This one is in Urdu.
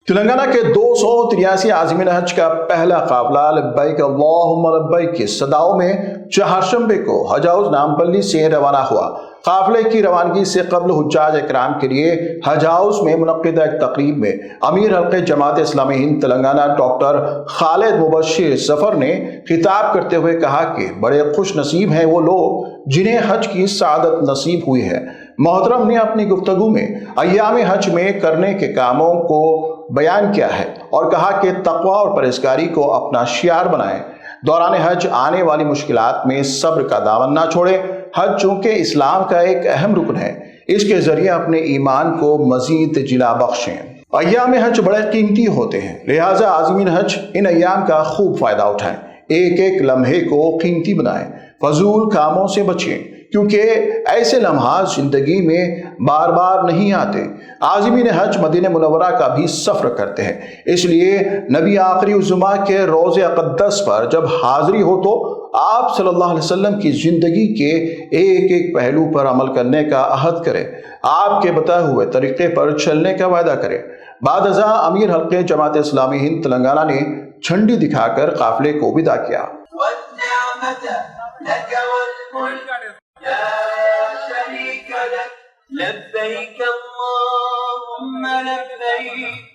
تلنگانہ کے 283 عازمین حج کا پہلا قافلہ لبیک اللہم لبیک کی صداؤں میں چہارشنبے کو حج ہاؤس نامپلی سے روانہ ہوا۔ قافلے کی روانگی سے قبل حجاج اکرام کے لیے حج ہاؤس میں منعقدہ ایک تقریب میں امیر حلقہ جماعت اسلامی ہند تلنگانہ ڈاکٹر خالد مبشر ظفر نے خطاب کرتے ہوئے کہا کہ بڑے خوش نصیب ہیں وہ لوگ جنہیں حج کی سعادت نصیب ہوئی ہے۔ محترم نے اپنی گفتگو میں ایام حج میں کرنے کے کاموں کو بیان کیا ہے اور کہا کہ تقوی اور پرہیزگاری کو اپنا شعار بنائیں۔ دوران حج آنے والی مشکلات میں صبر کا دامن نہ چھوڑیں۔ حج چونکہ اسلام کا ایک اہم رکن ہے، اس کے ذریعے اپنے ایمان کو مزید جلا بخشیں۔ ایام حج بڑے قیمتی ہوتے ہیں، لہٰذا عازمین حج ان ایام کا خوب فائدہ اٹھائیں، ایک ایک لمحے کو قیمتی بنائیں، فضول کاموں سے بچیں کیونکہ ایسے لمحات زندگی میں بار بار نہیں آتے۔ عازمین حج مدینہ منورہ کا بھی سفر کرتے ہیں، اس لیے نبی آخری الزماں کے روضہ اقدس پر جب حاضری ہو تو آپ صلی اللہ علیہ وسلم کی زندگی کے ایک ایک پہلو پر عمل کرنے کا عہد کریں، آپ کے بتائے ہوئے طریقے پر چلنے کا وعدہ کریں۔ بعد ازاں امیر حلقہ جماعت اسلامی ہند تلنگانہ نے جھنڈی دکھا کر قافلے کو ودا کیا۔ لبيك اللهم لبيك